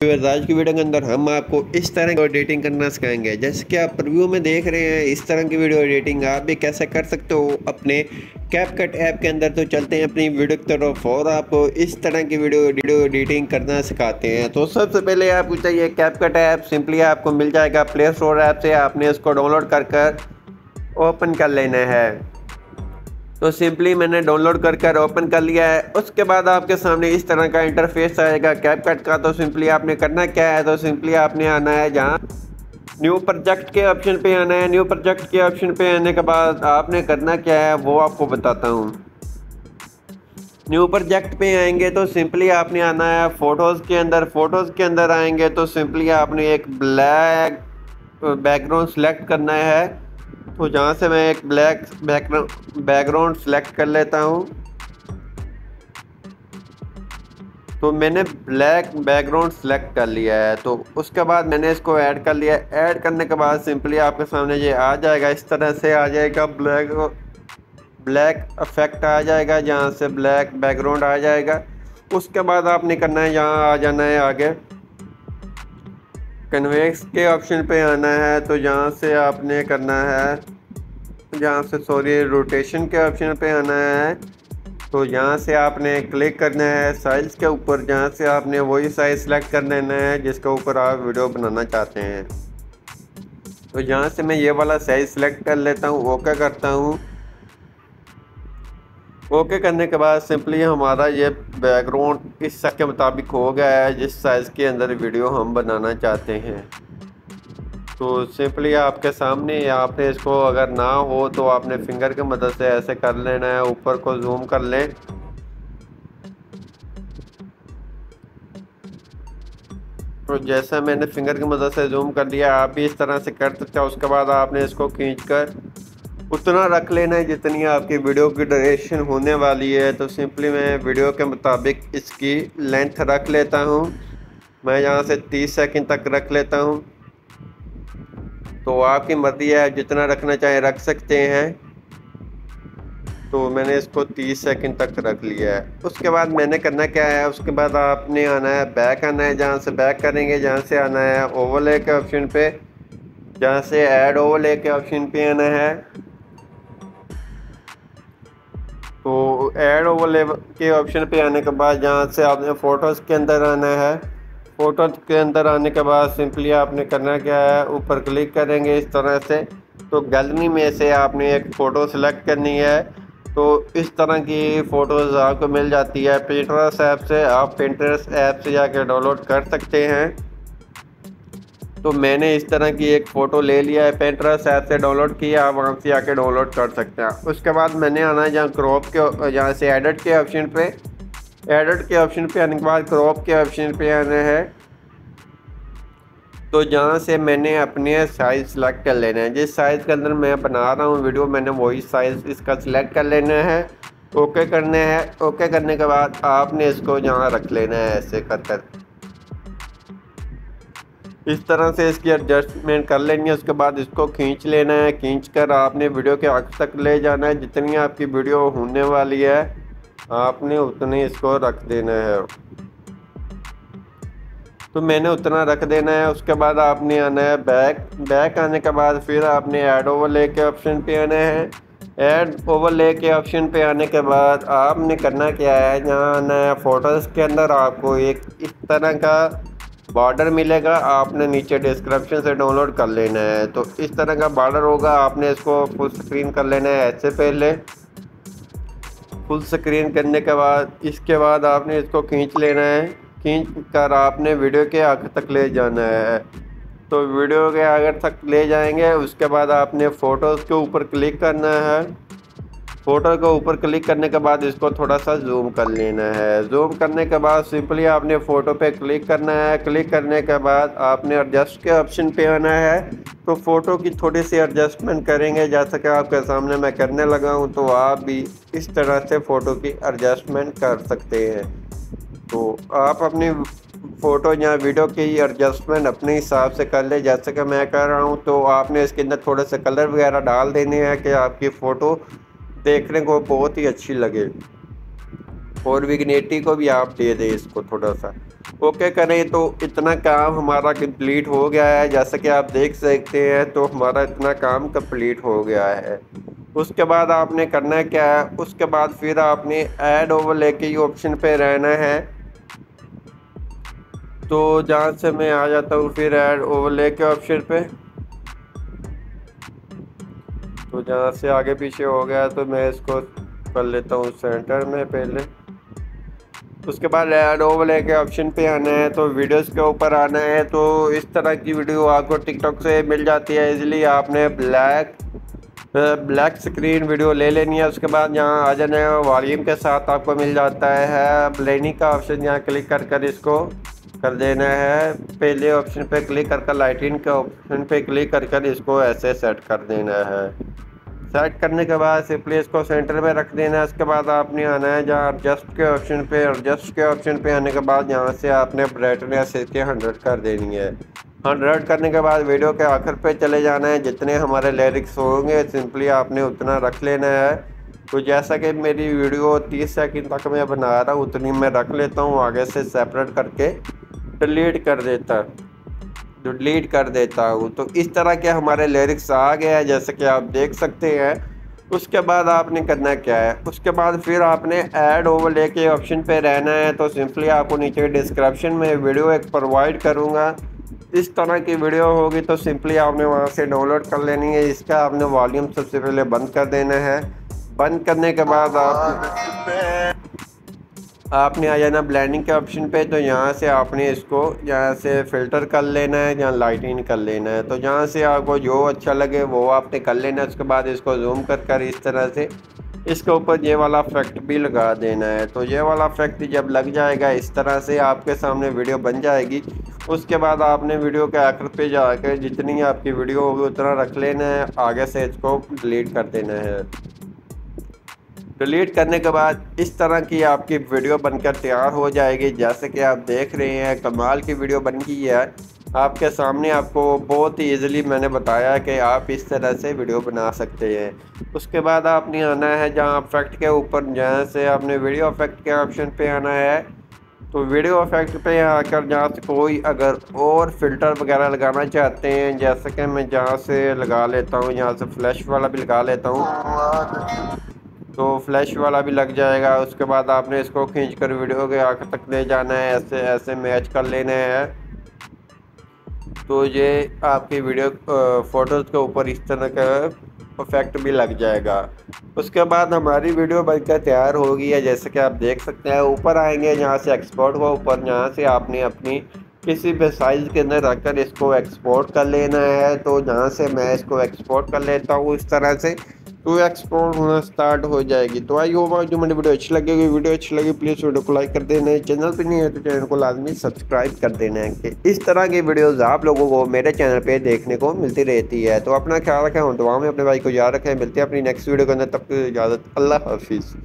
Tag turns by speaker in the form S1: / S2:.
S1: आज की वीडियो के अंदर हम आपको इस तरह की एडिटिंग करना सिखाएंगे। जैसे कि आप प्रीव्यू में देख रहे हैं, इस तरह की वीडियो एडिटिंग आप भी कैसे कर सकते हो अपने कैपकट ऐप के अंदर। तो चलते हैं अपनी वीडियो की तरफ और आपको इस तरह की वीडियो एडिटिंग करना सिखाते हैं। तो सबसे पहले आपको चाहिए कैपकट ऐप। सिंपली आपको मिल जाएगा प्ले स्टोर ऐप से, आपने इसको डाउनलोड कर ओपन कर लेना है। तो सिंपली मैंने डाउनलोड कर ओपन कर लिया है। उसके बाद आपके सामने इस तरह का इंटरफेस आएगा कैपकट का। तो सिंपली आपने करना क्या है, तो सिंपली आपने आना है जहाँ न्यू प्रोजेक्ट के ऑप्शन पे आना है। न्यू प्रोजेक्ट के ऑप्शन पे आने के बाद आपने करना क्या है वो आपको बताता हूँ। न्यू प्रोजेक्ट पे आएंगे तो सिंपली आपने आना है फ़ोटोज़ के अंदर। फ़ोटोज़ के अंदर आएंगे तो सिंपली आपने एक ब्लैक बैकग्राउंड सेलेक्ट करना है। तो जहाँ से मैं एक ब्लैक बैकग्राउंड सेलेक्ट कर लेता हूँ। तो मैंने ब्लैक बैकग्राउंड सेलेक्ट कर लिया है। तो उसके बाद मैंने इसको ऐड कर लिया। ऐड करने के बाद सिंपली आपके सामने ये आ जाएगा, इस तरह से आ जाएगा, ब्लैक इफेक्ट आ जाएगा, जहाँ से ब्लैक बैकग्राउंड आ जाएगा। उसके बाद आपने करना है, यहाँ आ जाना है आगे कन्वेक्स के ऑप्शन पे आना है। तो यहाँ से आपने करना है, रोटेशन के ऑप्शन पे आना है। तो यहाँ से आपने क्लिक करना है साइज़ के ऊपर, जहाँ से आपने वही साइज़ सेलेक्ट कर लेना है जिसके ऊपर आप वीडियो बनाना चाहते हैं। तो यहाँ से मैं ये वाला साइज़ सेलेक्ट कर लेता हूँ, ओके करता हूँ। ओके करने के बाद सिंपली हमारा ये बैकग्राउंड इस सब के मुताबिक हो गया है जिस साइज़ के अंदर वीडियो हम बनाना चाहते हैं। तो सिंपली आपके सामने आपने इसको अगर ना हो तो आपने फिंगर की मदद से ऐसे कर लेना है, ऊपर को जूम कर लें। तो जैसा मैंने फिंगर की मदद से जूम कर लिया, आप भी इस तरह से कर सकते हो। उसके बाद आपने इसको खींचकर उतना रख लेना है जितनी आपकी वीडियो की ड्यूरेशन होने वाली है। तो सिंपली मैं वीडियो के मुताबिक इसकी लेंथ रख लेता हूँ। मैं यहाँ से 30 सेकंड तक रख लेता हूँ। तो आपकी मर्ज़ी है, जितना रखना चाहें रख सकते हैं। तो मैंने इसको 30 सेकंड तक रख लिया है। उसके बाद मैंने करना क्या है, उसके बाद आपने आना है बैक आना है। जहाँ से बैक करेंगे, जहाँ से आना है ओवरले के ऑप्शन पे, जहाँ से ऐड ओवरले के ऑप्शन पे आना है। तो ऐड ओवरले के ऑप्शन पे आने के बाद जहाँ से आपने फ़ोटोज़ के अंदर आना है। फ़ोटोज़ के अंदर आने के बाद सिंपली आपने करना क्या है, ऊपर क्लिक करेंगे इस तरह से। तो गैलरी में से आपने एक फ़ोटो सेलेक्ट करनी है। तो इस तरह की फ़ोटोज़ आपको मिल जाती है पिंटरेस्ट ऐप से। आप पिंटरेस्ट ऐप से जाकर डाउनलोड कर सकते हैं। तो मैंने इस तरह की एक फ़ोटो ले लिया है, पिंटरेस्ट ऐप से डाउनलोड किया, आप वहाँ से आके डाउनलोड कर सकते हैं। उसके बाद मैंने आना है जहाँ क्रॉप के, जहाँ से एडिट के ऑप्शन पे, एडिट के ऑप्शन पे आने के बाद क्रॉप के ऑप्शन पे आना है। तो जहाँ से मैंने अपने साइज़ सेलेक्ट कर लेना है, जिस साइज़ के अंदर मैं बना रहा हूँ वीडियो, मैंने वही साइज़ इसका सिलेक्ट कर लेना है। ओके करना है। ओके करने के बाद आपने इसको यहाँ रख लेना है ऐसे कर इस तरह से इसकी एडजस्टमेंट कर लेनी है। उसके बाद इसको खींच लेना है। खींच कर आपने वीडियो के आगे तक ले जाना है। जितनी आपकी वीडियो होने वाली है आपने उतनी इसको रख देना है। तो मैंने उतना रख देना है। उसके बाद आपने आना है बैक आने के बाद फिर आपने ऐड ओवरले के ऑप्शन पे आना है। ऐड ओवरले के ऑप्शन पे आने के बाद आपने करना क्या है, जहाँ आना है फ़ोटोज़ के अंदर। आपको एक इस तरह का बॉर्डर मिलेगा, आपने नीचे डिस्क्रिप्शन से डाउनलोड कर लेना है। तो इस तरह का बॉर्डर होगा, आपने इसको फुल स्क्रीन कर लेना है ऐसे। पहले फुल स्क्रीन करने के बाद इसके बाद आपने इसको खींच लेना है। खींच कर आपने वीडियो के आगे तक ले जाना है। तो वीडियो के आगे तक ले जाएंगे। उसके बाद आपने फ़ोटोज़ के ऊपर क्लिक करना है। फ़ोटो के ऊपर क्लिक करने के बाद इसको थोड़ा सा जूम कर लेना है। जूम करने के बाद सिंपली आपने फ़ोटो पे क्लिक करना है। क्लिक करने के बाद आपने एडजस्ट के ऑप्शन पे आना है। तो फ़ोटो की थोड़ी सी एडजस्टमेंट करेंगे, जैसा कि आपके सामने मैं करने लगा हूँ। तो आप भी इस तरह से फ़ोटो की एडजस्टमेंट कर सकते हैं। तो आप अपनी फ़ोटो या वीडियो की एडजस्टमेंट अपने हिसाब से कर ले, जैसे कि मैं कर रहा हूँ। तो आपने इसके अंदर थोड़े से कलर वगैरह डाल देने हैं कि आपकी फ़ोटो देखने को बहुत ही अच्छी लगे। और विग्नेटी को भी आप दे दें इसको थोड़ा सा। ओके करें तो इतना काम हमारा कंप्लीट हो गया है। जैसा कि आप देख सकते हैं तो हमारा इतना काम कंप्लीट हो गया है। उसके बाद आपने करना है क्या है, उसके बाद फिर आपने ऐड ओवरले के ऑप्शन पे रहना है। तो जहाँ से मैं आ जाता हूँ फिर ऐड ओवरले के ऑप्शन पे। तो जहाँ से आगे पीछे हो गया तो मैं इसको कर लेता हूँ सेंटर में पहले। उसके बाद ऐड ओवरले के ऑप्शन पे आना है, तो वीडियोस के ऊपर आना है। तो इस तरह की वीडियो आपको टिकटॉक से मिल जाती है इजीली। आपने ब्लैक स्क्रीन वीडियो ले लेनी है। उसके बाद यहाँ आ जाना है, वॉल्यूम के साथ आपको मिल जाता है ब्लेंडिंग का ऑप्शन। यहाँ क्लिक कर इसको कर देना है। पहले ऑप्शन पे क्लिक कर लाइटिंग के ऑप्शन पे क्लिक कर इसको ऐसे सेट कर देना है। सेट करने के बाद सिंपली इसको सेंटर में रख देना है। उसके बाद आपने आना है जहाँ एडजस्ट के ऑप्शन पे। एडजस्ट के ऑप्शन पे आने के बाद यहाँ से आपने ब्राइटनेस इसके 100 कर देनी है। 100 करने के बाद वीडियो के आखिर पे चले जाना है। जितने हमारे लिरिक्स होंगे सिंपली आपने उतना रख लेना है। तो जैसा कि मेरी वीडियो 30 सेकंड तक मैं बना रहा हूँ उतनी मैं रख लेता हूँ, आगे से सेपरेट करके डिलीट कर देता हूँ। तो इस तरह के हमारे लिरिक्स आ गए हैं जैसे कि आप देख सकते हैं। उसके बाद आपने करना क्या है, उसके बाद फिर आपने ऐड ओवरले के ऑप्शन पे रहना है। तो सिंपली आपको नीचे डिस्क्रिप्शन में वीडियो एक प्रोवाइड करूँगा, इस तरह की वीडियो होगी। तो सिंपली आपने वहाँ से डाउनलोड कर लेनी है। इसका आपने वॉल्यूम सबसे पहले बंद कर देना है। बंद करने के बाद आपने आ जाना ब्लेंडिंग के ऑप्शन पे। तो यहाँ से आपने इसको यहाँ से फ़िल्टर कर लेना है, यहाँ लाइटिंग कर लेना है। तो जहाँ से आपको जो अच्छा लगे वो आपने कर लेना है। उसके बाद इसको जूम कर इस तरह से इसके ऊपर ये वाला इफेक्ट भी लगा देना है। तो ये वाला इफेक्ट जब लग जाएगा इस तरह से आपके सामने वीडियो बन जाएगी। उसके बाद आपने वीडियो के आखिर पे जाकर जितनी आपकी वीडियो होगी उतना रख लेना है, आगे से इसको डिलीट कर देना है। डिलीट करने के बाद इस तरह की आपकी वीडियो बनकर तैयार हो जाएगी। जैसे कि आप देख रहे हैं कमाल की वीडियो बन गई है आपके सामने। आपको बहुत ही ईजिली मैंने बताया कि आप इस तरह से वीडियो बना सकते हैं। उसके बाद आपने आना है जहां इफेक्ट के ऊपर, जहाँ से आपने वीडियो इफेक्ट के ऑप्शन पे आना है। तो वीडियो इफेक्ट पे आकर जहाँ से कोई अगर और फिल्टर वगैरह लगाना चाहते हैं, जैसे कि मैं जहाँ से लगा लेता हूँ, यहाँ से फ्लैश वाला भी लगा लेता हूँ तो फ्लैश वाला भी लग जाएगा। उसके बाद आपने इसको खींचकर वीडियो के आखिर तक ले जाना है, ऐसे ऐसे मैच कर लेना है। तो ये आपकी वीडियो फ़ोटोज़ के ऊपर इस तरह का इफेक्ट भी लग जाएगा। उसके बाद हमारी वीडियो बनकर तैयार हो गई है जैसे कि आप देख सकते हैं। ऊपर आएंगे जहाँ से एक्सपोर्ट हो, ऊपर जहाँ से आपने अपनी किसी भी साइज़ के अंदर रखकर इसको एक्सपोर्ट कर लेना है। तो जहाँ से मैं इसको एक्सपोर्ट कर लेता हूँ इस तरह से, तो एक्सपोर्ट होना स्टार्ट हो जाएगी। तो आई होप जो मेरी वीडियो अच्छी लगेगी, वीडियो अच्छी लगी प्लीज़ वीडियो को लाइक कर देना है। चैनल पे नहीं है तो चैनल को लाजमी सब्सक्राइब कर देना है कि इस तरह की वीडियोस आप लोगों को मेरे चैनल पे देखने को मिलती रहती है। तो अपना ख्याल रखें और दुआ में अपने भाई को याद रखें। मिलते हैं अपनी नेक्स्ट वीडियो के अंदर, तब तक इजाज़त, अल्लाह हाफिज़।